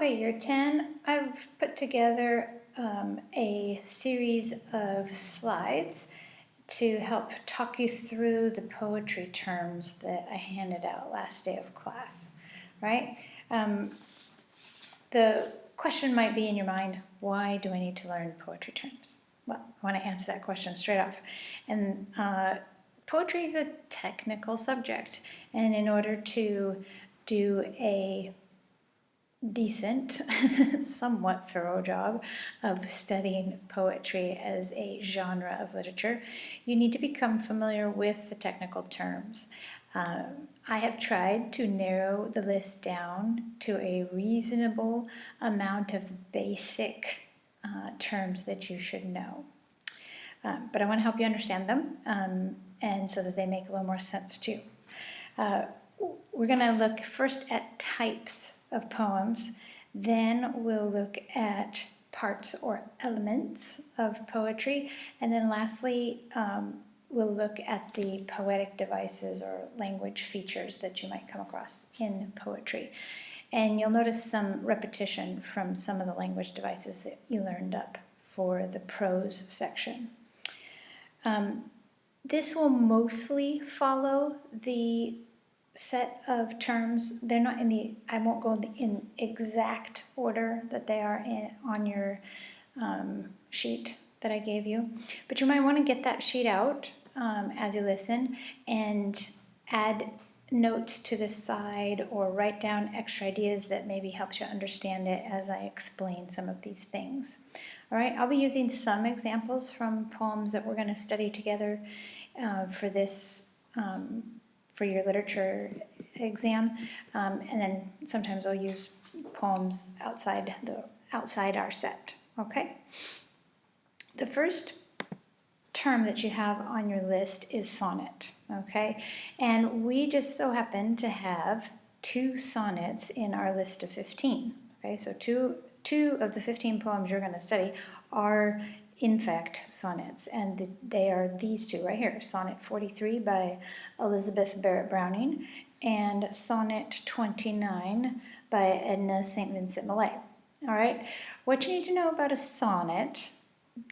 Okay, year 10, I've put together a series of slides to help talk you through the poetry terms that I handed out last day of class, right? The question might be in your mind, why do I need to learn poetry terms? Well, I want to answer that question straight off. And poetry is a technical subject, and in order to do a decent, somewhat thorough job of studying poetry as a genre of literature, you need to become familiar with the technical terms. I have tried to narrow the list down to a reasonable amount of basic terms that you should know. But I want to help you understand them and so that they make a little more sense too. We're going to look first at types of poems, then we'll look at parts or elements of poetry, and then lastly we'll look at the poetic devices or language features that you might come across in poetry. And you'll notice some repetition from some of the language devices that you learned up for the prose section. This will mostly follow the set of terms. They're not in the, I won't go in exact order that they are on your sheet that I gave you, but you might want to get that sheet out as you listen and add notes to the side or write down extra ideas that maybe helps you understand it as I explain some of these things. All right, I'll be using some examples from poems that we're going to study together for this for your literature exam, and then sometimes I'll use poems outside our set. Okay. The first term that you have on your list is sonnet. Okay, and we just so happen to have 2 sonnets in our list of 15. Okay, so two of the 15 poems you're going to study are in fact sonnets, and they are these 2 right here: Sonnet 43 by Elizabeth Barrett Browning and Sonnet 29 by Edna St. Vincent Millay. All right, what you need to know about a sonnet,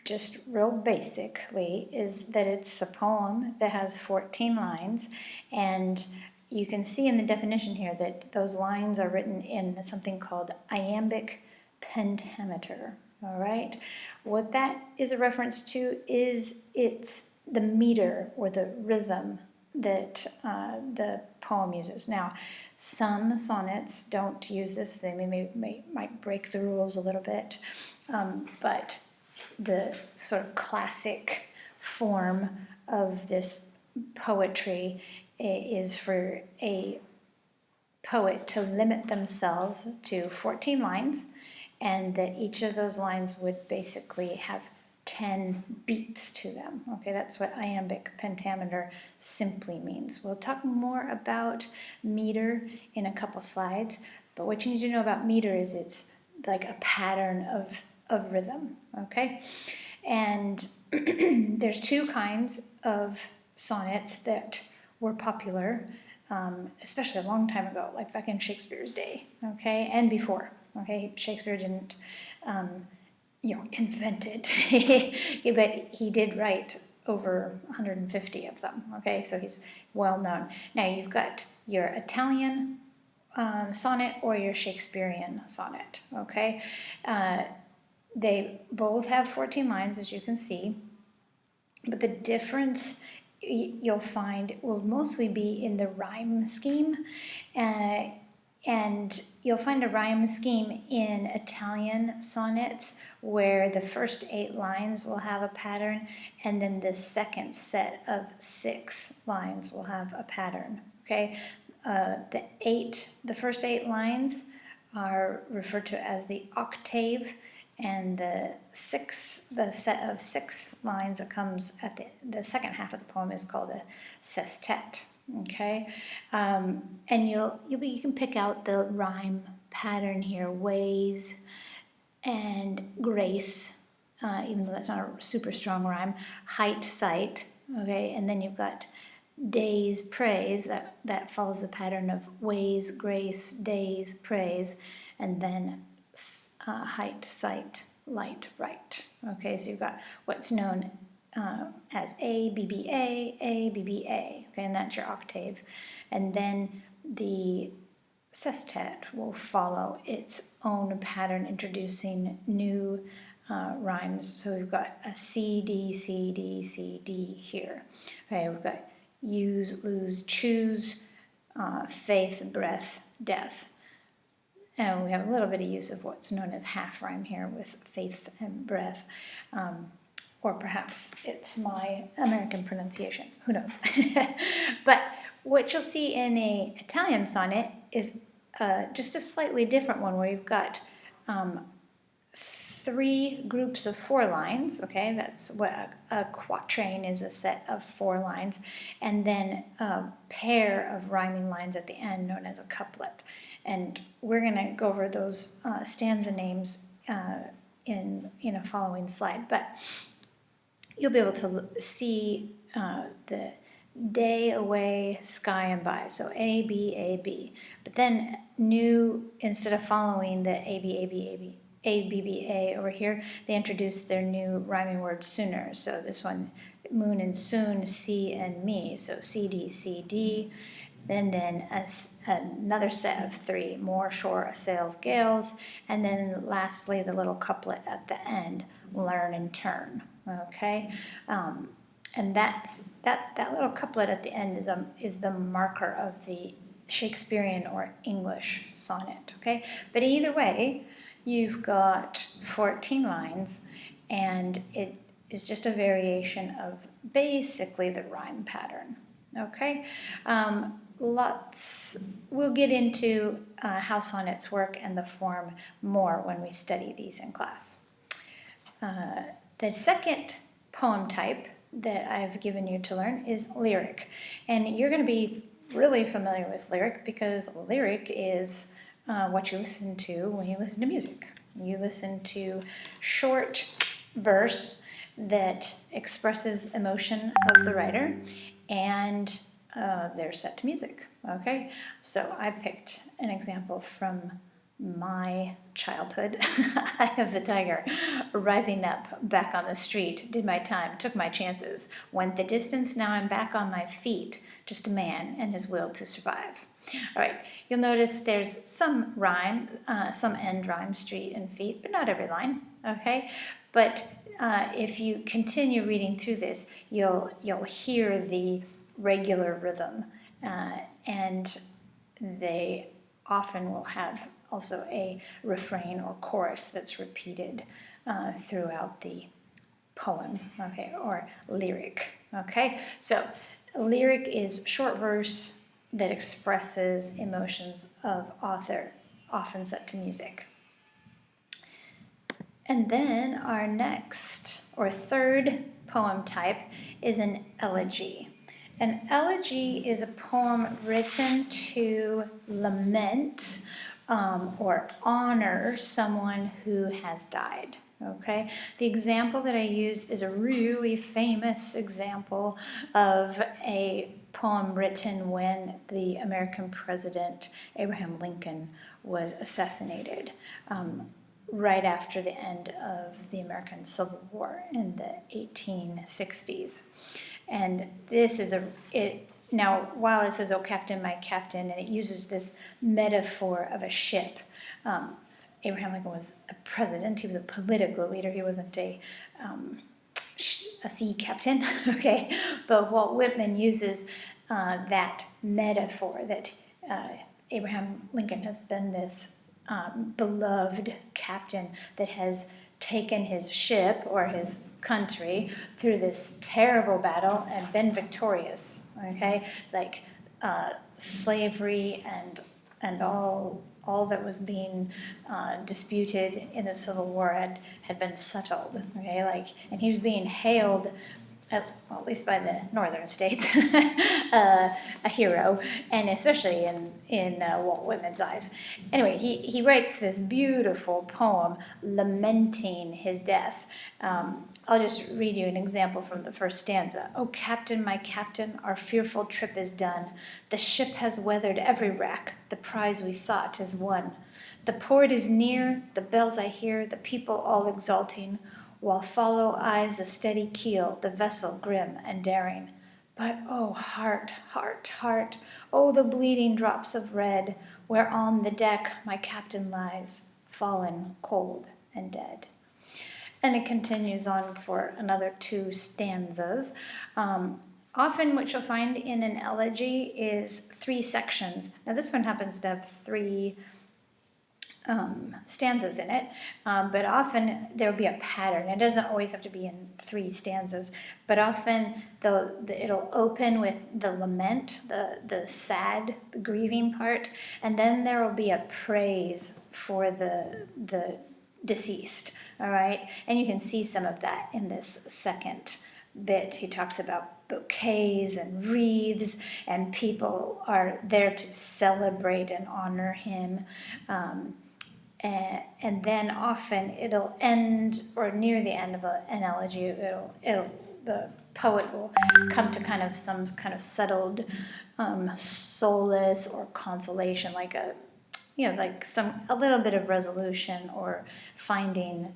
just real basically, is that it's a poem that has 14 lines, and you can see in the definition here that those lines are written in something called iambic pentameter. All right, what that is a reference to is it's the meter or the rhythm that the poem uses. Now, some sonnets don't use this. They might break the rules a little bit, but the sort of classic form of this poetry is for a poet to limit themselves to 14 lines, and that each of those lines would basically have 10 beats to them. Okay, that's what iambic pentameter simply means. We'll talk more about meter in a couple slides, but what you need to know about meter is it's like a pattern of rhythm, okay? And there's 2 kinds of sonnets that were popular, especially a long time ago, like back in Shakespeare's day, okay, and before. Okay, Shakespeare didn't, invent it, but he did write over 150 of them. Okay, so he's well known. Now you've got your Italian sonnet or your Shakespearean sonnet. Okay, they both have 14 lines, as you can see, but the difference you'll find will mostly be in the rhyme scheme. And you'll find a rhyme scheme in Italian sonnets where the first 8 lines will have a pattern, and then the second set of 6 lines will have a pattern. Okay, the first 8 lines are referred to as the octave, and the set of 6 lines that comes at the second half of the poem is called a sestet. Okay, and you can pick out the rhyme pattern here: ways and grace, even though that's not a super strong rhyme. Height, sight. Okay, and then you've got days, praise. That follows the pattern of ways, grace, days, praise, and then height, sight, light, right. Okay, so you've got what's known as A, B, B, A, B, B, A. Okay, and that's your octave. And then the sestet will follow its own pattern, introducing new rhymes. So we've got a C, D, C, D, C, D here. Okay, we've got use, lose, choose, faith, breath, death. And we have a little bit of use of what's known as half rhyme here with faith and breath. Or perhaps it's my American pronunciation, who knows? But what you'll see in an Italian sonnet is just a slightly different one, where you've got 3 groups of 4 lines. Okay, that's what a quatrain is, a set of 4 lines, and then a pair of rhyming lines at the end known as a couplet. And we're going to go over those stanza names in a following slide, but you'll be able to see the day, away, sky, and by. So A, B, A, B. But then instead of following the A, B, A, B, A, B, A, B, B, A over here, they introduced their new rhyming word sooner. So this one, moon and soon, C and me. So C, D, C, D. Then another set of 3, more, shore, assails, gales. And then lastly, the little couplet at the end, learn and turn. Okay? And that little couplet at the end is the marker of the Shakespearean or English sonnet. Okay? But either way, you've got 14 lines, and it is just a variation of basically the rhyme pattern. Okay? We'll get into how sonnets work and the form more when we study these in class. The second poem type that I've given you to learn is lyric. And you're going to be really familiar with lyric, because lyric is what you listen to when you listen to music. You listen to short verse that expresses emotion of the writer, and they're set to music. Okay, so I picked an example from my childhood. Eye of the tiger, rising up, back on the street, did my time, took my chances, went the distance, now I'm back on my feet, just a man and his will to survive. All right, you'll notice there's some rhyme, some end rhyme, street and feet, but not every line, okay? But if you continue reading through this, you'll hear the regular rhythm, and they often will have also a refrain or chorus that's repeated throughout the poem, okay, or lyric, okay? So lyric is short verse that expresses emotions of author, often set to music. And then our next or third poem type is an elegy. An elegy is a poem written to lament or honor someone who has died. Okay, the example that I used is a really famous example of a poem written when the American president Abraham Lincoln was assassinated right after the end of the American Civil War in the 1860s. And this is now, while it says, "Oh, Captain, my Captain," and it uses this metaphor of a ship, Abraham Lincoln was a president. He was a political leader. He wasn't a sea captain, okay? But Walt Whitman uses that metaphor that Abraham Lincoln has been this beloved captain that has taken his ship or his country through this terrible battle and been victorious, okay? Like slavery and all that was being disputed in the Civil War had been settled, okay? Like, and he was being hailed, at least by the northern states, a hero, and especially in Walt Whitman's eyes. Anyway, he writes this beautiful poem lamenting his death. I'll just read you an example from the first stanza. "Oh, Captain, my Captain, our fearful trip is done. The ship has weathered every wreck. The prize we sought is won. The port is near, the bells I hear, the people all exulting, while follow eyes the steady keel, the vessel grim and daring. But oh, heart, heart, heart, oh, the bleeding drops of red, where on the deck my captain lies, fallen, cold, and dead. And it continues on for another 2 stanzas. Often what you'll find in an elegy is 3 sections. Now this one happens to have 3 stanzas in it, but often there'll be a pattern. It doesn't always have to be in 3 stanzas, but often it'll open with the lament, the sad, the grieving part, and then there will be a praise for the deceased. All right, and you can see some of that in this second bit. He talks about bouquets and wreaths, and people are there to celebrate and honor him. And then often it'll end, or near the end of an elegy, the poet will come to kind of some kind of settled solace or consolation, like a little bit of resolution, or finding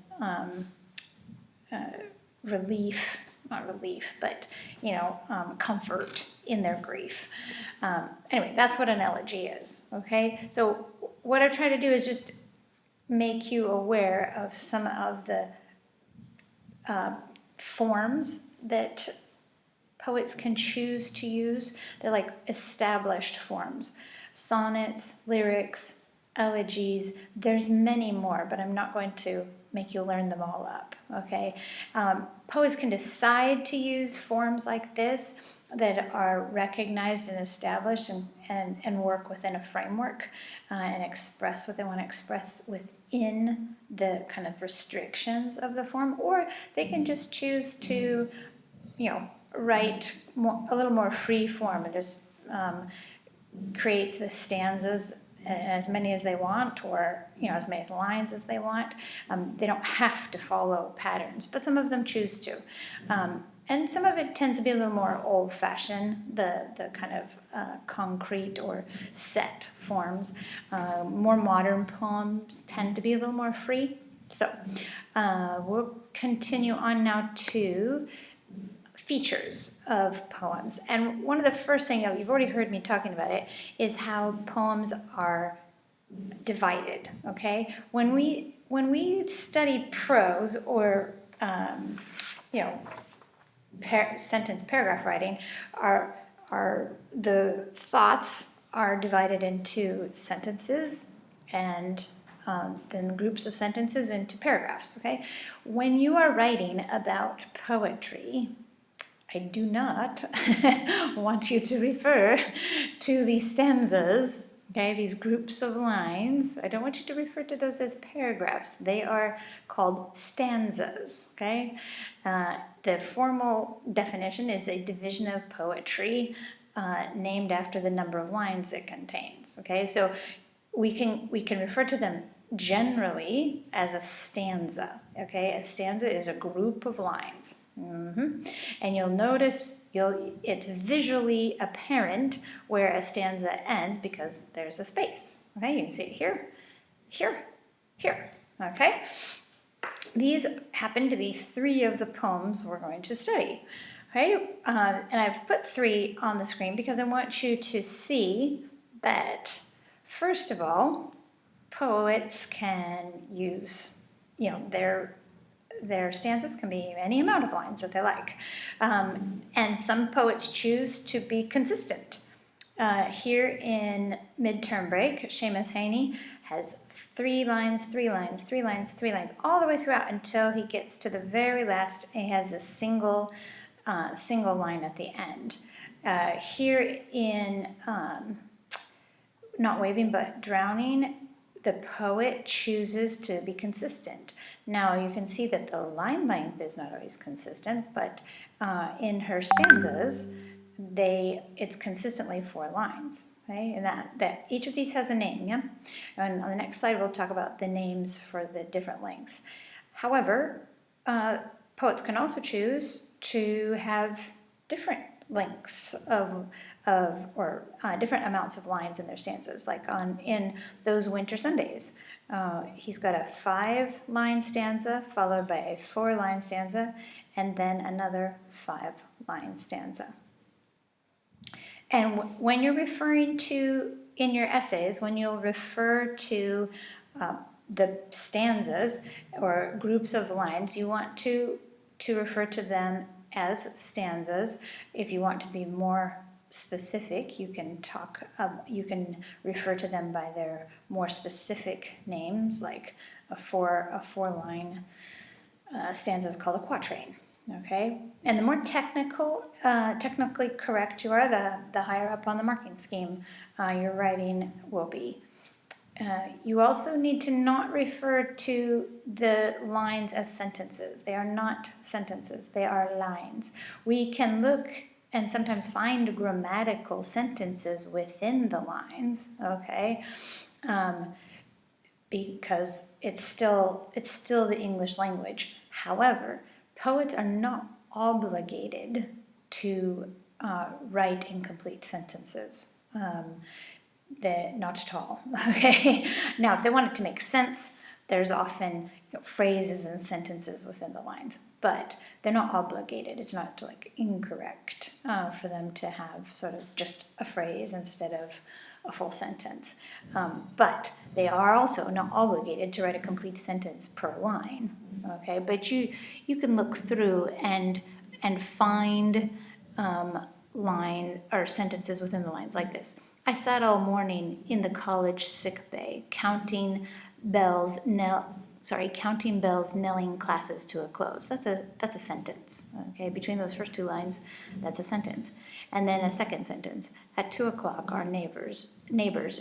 relief, not relief, but comfort in their grief. Anyway, that's what an elegy is. Okay, so what I try to do is just make you aware of some of the forms that poets can choose to use. They're like established forms. Sonnets, lyrics, elegies, there's many more, but I'm not going to make you learn them all up, okay? Poets can decide to use forms like this that are recognized and established, and work within a framework, and express what they want to express within the kind of restrictions of the form, or they can just choose to, write a little more free form and just create the stanzas as many as they want, or as many lines as they want. They don't have to follow patterns, but some of them choose to. And some of it tends to be a little more old-fashioned, the kind of concrete or set forms. More modern poems tend to be a little more free. So we'll continue on now to features of poems. And one of the first things, you've already heard me talking about it, is how poems are divided, okay? When we study prose, or sentence paragraph writing, the thoughts are divided into sentences, and then groups of sentences into paragraphs, okay? When you are writing about poetry, I do not want you to refer to these stanzas, okay, these groups of lines. I don't want you to refer to those as paragraphs. They are called stanzas, okay? The formal definition is a division of poetry named after the number of lines it contains, okay? So we can refer to them generally as a stanza, okay? A stanza is a group of lines. And you'll notice it's visually apparent where a stanza ends, because there's a space, okay? You can see it here, here, here, okay? These happen to be 3 of the poems we're going to study, okay? And I've put 3 on the screen because I want you to see that, first of all, poets can use, their stanzas can be any amount of lines that they like. And some poets choose to be consistent. Here in Midterm Break, Seamus Heaney has 3 lines, 3 lines, 3 lines, 3 lines, all the way throughout until he gets to the very last, and he has a single line at the end. Here in Not Waving But Drowning, the poet chooses to be consistent. Now you can see that the line length is not always consistent, but in her stanzas, it's consistently 4 lines. Okay, and that each of these has a name, yeah? And on the next slide, we'll talk about the names for the different lengths. However, poets can also choose to have different lengths of or different amounts of lines in their stanzas. Like in those winter Sundays, he's got a 5-line stanza followed by a 4-line stanza, and then another 5-line stanza. And when you're referring to, in your essays, when you'll refer to the stanzas or groups of lines, you want to refer to them as stanzas. If you want to be more specific, you can refer to them by their more specific names, like a 4-line stanza is called a quatrain. Okay, and the more technically correct you are, the higher up on the marking scheme your writing will be. You also need to not refer to the lines as sentences. They are not sentences, they are lines. We can look and sometimes find grammatical sentences within the lines, okay? Because it's still the English language. However, poets are not obligated to write incomplete sentences. Not at all. Okay. Now, if they want it to make sense, there's often phrases and sentences within the lines, but they're not obligated. It's not like incorrect for them to have sort of just a phrase instead of a full sentence. But they are also not obligated to write a complete sentence per line. Okay, but you can look through and find line or sentences within the lines like this. I sat all morning in the college sick bay, counting bells knelling classes to a close. That's a sentence. Okay, between those first 2 lines, that's a sentence. And then a second sentence. At 2 o'clock, our neighbors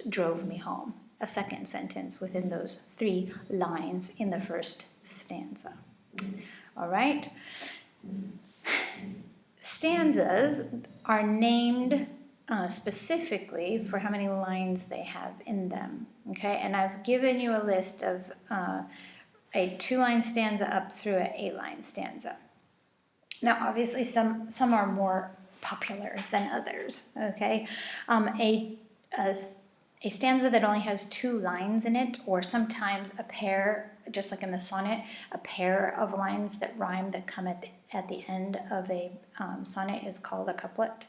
drove me home. A second sentence within those 3 lines in the first stanza. All right. Stanzas are named specifically for how many lines they have in them. Okay, and I've given you a list of a 2-line stanza up through an 8-line stanza. Now, obviously, some are more popular than others. Okay, a stanza that only has 2 lines in it, or sometimes a pair, just like in the sonnet, a pair of lines that rhyme that come at the end of a sonnet is called a couplet.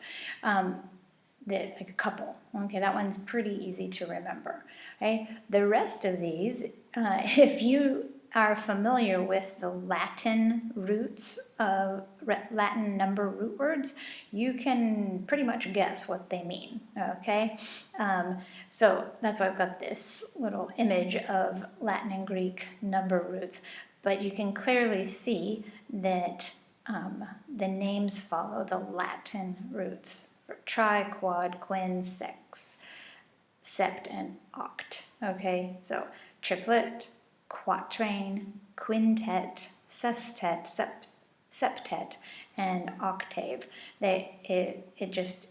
Like a couple. Okay, that one's pretty easy to remember. Okay, the rest of these, if you are familiar with the Latin roots of Latin number root words, you can pretty much guess what they mean. Okay, so that's why I've got this little image of Latin and Greek number roots, but you can clearly see that the names follow the Latin roots. Tri, quad, quin, sex, sept, and oct. Okay, so triplet, quatrain, quintet, sestet, septet, and octave. It just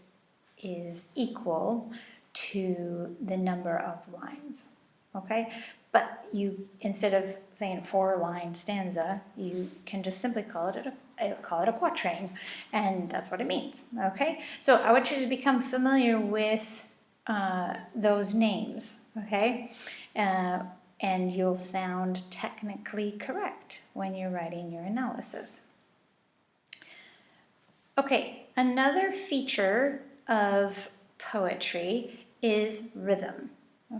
is equal to the number of lines. Okay, but you, instead of saying 4-line stanza, you can just simply call it a quatrain, and that's what it means. Okay, so I want you to become familiar with those names. Okay, and you'll sound technically correct when you're writing your analysis. Okay, another feature of poetry is rhythm.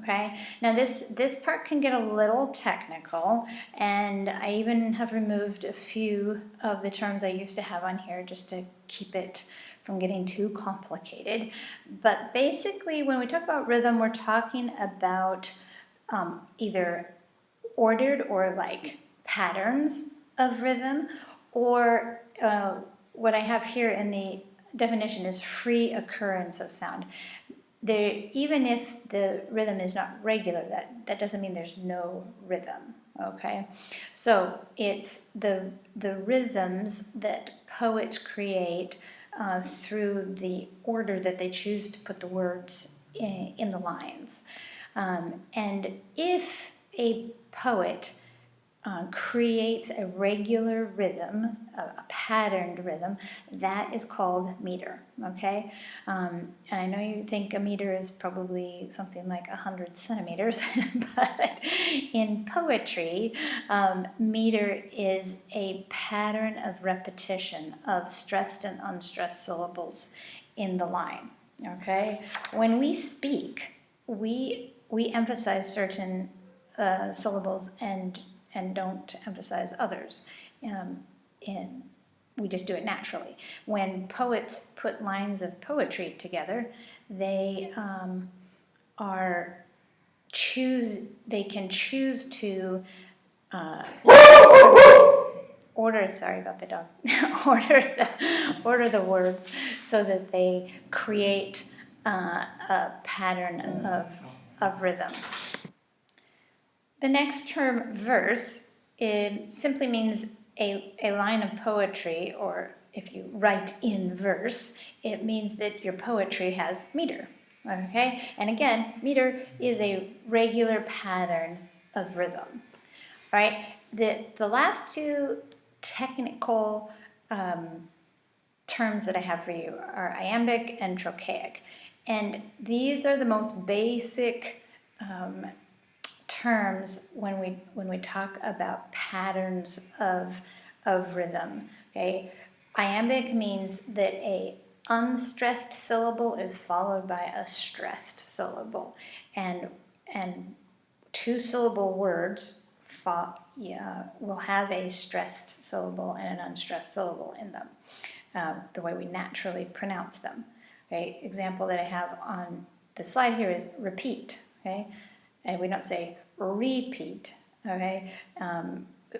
Okay, now this part can get a little technical, and I even have removed a few of the terms I used to have on here just to keep it from getting too complicated. But basically, when we talk about rhythm, we're talking about either ordered or like patterns of rhythm, or what I have here in the definition is free occurrence of sound. Even if the rhythm is not regular, that doesn't mean there's no rhythm. Okay, so it's the rhythms that poets create through the order that they choose to put the words in the lines. And if a poet creates a regular rhythm, a patterned rhythm, that is called meter, okay? And I know you think a meter is probably something like 100 centimeters, but in poetry, meter is a pattern of repetition of stressed and unstressed syllables in the line, okay? When we speak, we emphasize certain syllables and don't emphasize others. And we just do it naturally. When poets put lines of poetry together, they they can choose to order. Sorry about the dog. order the words so that they create a pattern of rhythm. The next term, verse, it simply means a line of poetry, or if you write in verse, it means that your poetry has meter, okay? And again, meter is a regular pattern of rhythm, right? The last two technical terms that I have for you are iambic and trochaic. And these are the most basic terms when we talk about patterns of rhythm. Okay, iambic means that a unstressed syllable is followed by a stressed syllable, and two-syllable words will have a stressed syllable and an unstressed syllable in them, the way we naturally pronounce them. Okay, example that I have on the slide here is repeat. Okay, and we don't say repeat, okay?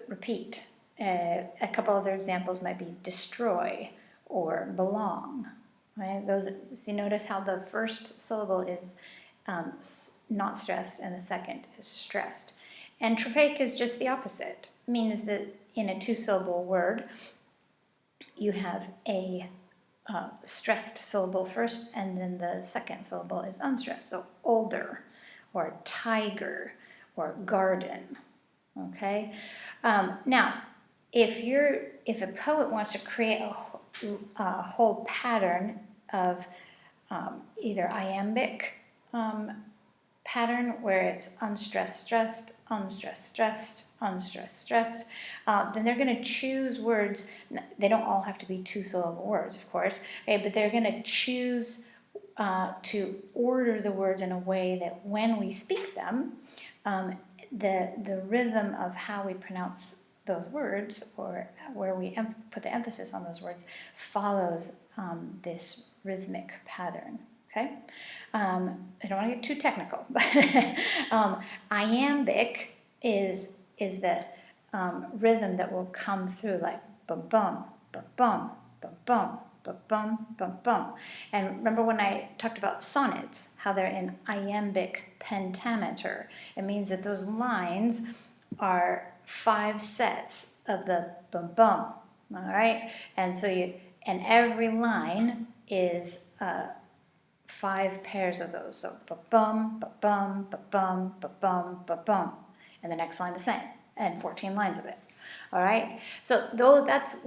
Repeat. A couple other examples might be destroy or belong, right? Those, so you notice how the first syllable is not stressed and the second is stressed. And trochaic is just the opposite. It means that in a two-syllable word, you have a stressed syllable first, and then the second syllable is unstressed. So older, or tiger, or garden. Okay. Now, if a poet wants to create a whole pattern of either iambic pattern where it's unstressed, stressed, unstressed, stressed, unstressed, stressed, then they're going to choose words. They don't all have to be two-syllable words, of course, okay, but they're going to choose to order the words in a way that when we speak them, the rhythm of how we pronounce those words, or where we put the emphasis on those words, follows this rhythmic pattern. Okay, I don't want to get too technical, but iambic is the rhythm that will come through like bum bum bum bum bum bum bum bum bum bum. And remember when I talked about sonnets, how they're in iambic pentameter? It means that those lines are 5 sets of the bum bum. All right, and so and every line is 5 pairs of those. So ba-bum, ba-bum, ba-bum, ba-bum, ba-bum. And the next line the same, and 14 lines of it. All right? So though that's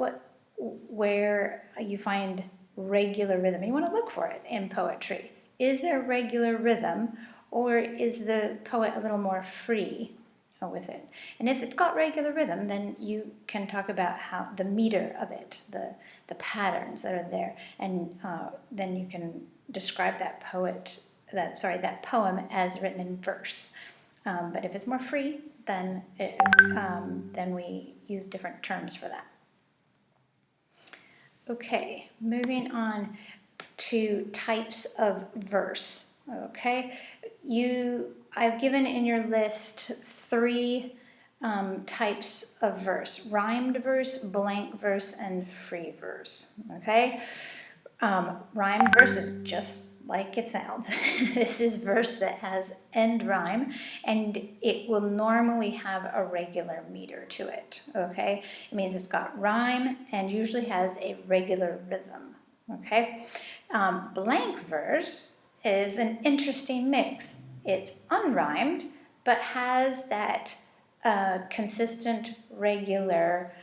where you find regular rhythm. You want to look for it in poetry. Is there regular rhythm, or is the poet a little more free with it? And if it's got regular rhythm, then you can talk about how the meter of it, the patterns that are there, and then you can describe that poem as written in verse. But if it's more free, then we use different terms for that. Okay, moving on to types of verse. Okay, I've given in your list 3 types of verse: rhymed verse, blank verse, and free verse. Okay, rhymed verse is just like it sounds. This is verse that has end rhyme, and it will normally have a regular meter to it. Okay, it means it's got rhyme and usually has a regular rhythm. Okay, blank verse is an interesting mix. It's unrhymed, but has that a consistent, regular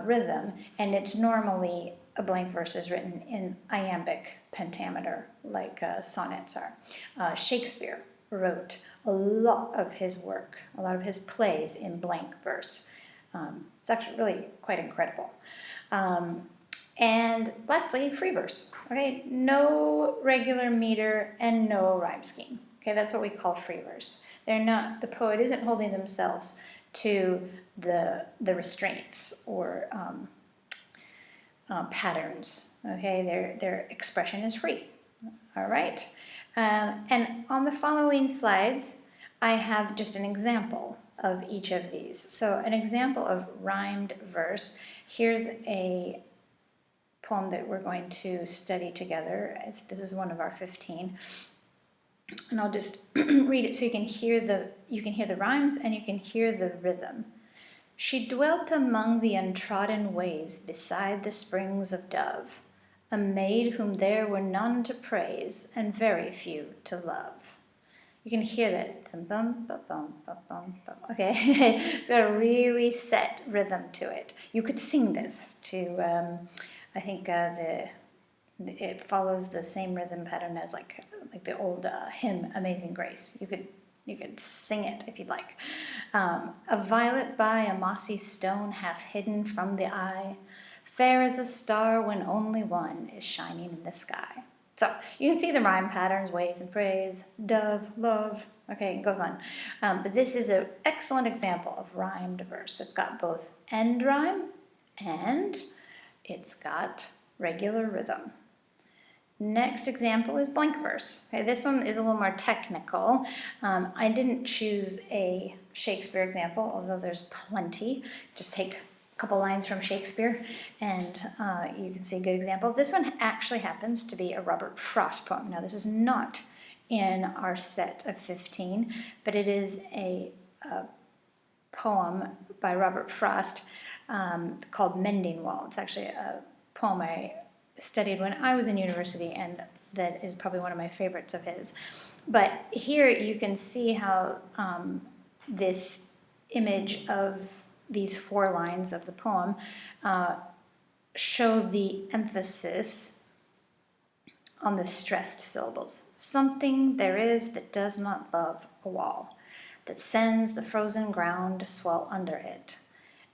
rhythm, and it's normally a blank verse is written in iambic pentameter, like sonnets are. Shakespeare wrote a lot of his work, a lot of his plays in blank verse. It's actually really quite incredible. And lastly, free verse. Okay, no regular meter and no rhyme scheme. Okay, that's what we call free verse. They're not, the poet isn't holding themselves to the restraints or patterns. Okay, their expression is free. All right, and on the following slides, I have just an example of each of these. So an example of rhymed verse. Here's a poem that we're going to study together. This is one of our 15. And I'll just read it so you can hear the rhymes and you can hear the rhythm. She dwelt among the untrodden ways beside the springs of Dove, a maid whom there were none to praise and very few to love. You can hear that. Bum, bum, bum, bum, bum, bum. Okay, it's got a really set rhythm to it. You could sing this to, I think it follows the same rhythm pattern as like the old hymn Amazing Grace. You could sing it if you'd like. A violet by a mossy stone half hidden from the eye, fair as a star when only one is shining in the sky. So you can see the rhyme patterns, ways and praise, dove, love, okay, it goes on. But this is an excellent example of rhymed verse. It's got both end rhyme and it's got regular rhythm. Next example is blank verse. Okay, this one is a little more technical. I didn't choose a Shakespeare example, although there's plenty. Just take a couple lines from Shakespeare and you can see a good example. This one actually happens to be a Robert Frost poem. Now this is not in our set of 15, but it is a poem by Robert Frost called Mending Wall. It's actually a poem I studied when I was in university, and that is probably one of my favorites of his. But here you can see how this image of these 4 lines of the poem show the emphasis on the stressed syllables. Something there is that does not love a wall, that sends the frozen ground to swell under it,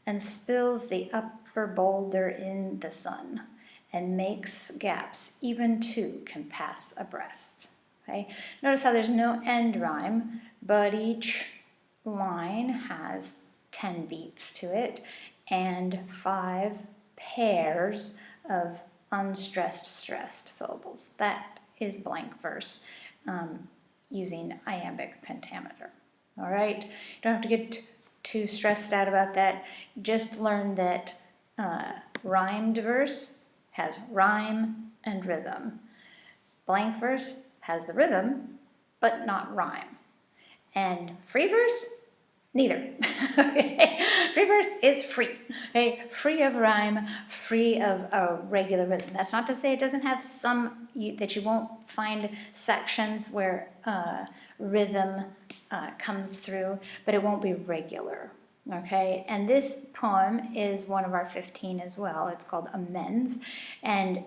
and spills the upper boulder in the sun, and makes gaps even two can pass abreast. Okay? Notice how there's no end rhyme, but each line has 10 beats to it and 5 pairs of unstressed, stressed syllables. That is blank verse using iambic pentameter. All right? You don't have to get too stressed out about that. Just learn that rhymed verse has rhyme and rhythm. Blank verse has the rhythm, but not rhyme. And free verse, neither. Free verse is free. Okay? Free of rhyme, free of a regular rhythm. That's not to say it doesn't have some, that you won't find sections where rhythm comes through, but it won't be regular. Okay, and this poem is one of our 15 as well. It's called Amends, and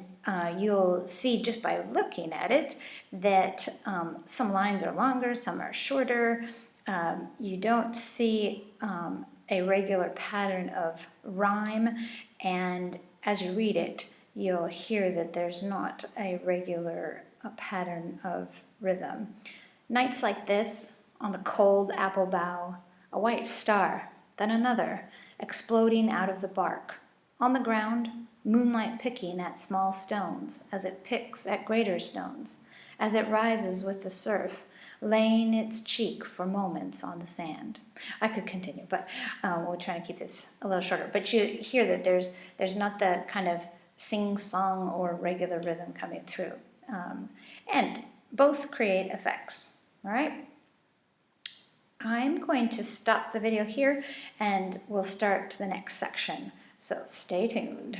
you'll see just by looking at it that some lines are longer, some are shorter. You don't see a regular pattern of rhyme, and as you read it, you'll hear that there's not a regular pattern of rhythm. Nights like this, on the cold apple bough, a white star, then another, exploding out of the bark. On the ground, moonlight picking at small stones, as it picks at greater stones, as it rises with the surf, laying its cheek for moments on the sand. I could continue, but we'll try to keep this a little shorter. But you hear that there's not the kind of sing-song or regular rhythm coming through. And both create effects, all right? I'm going to stop the video here and we'll start the next section, so stay tuned.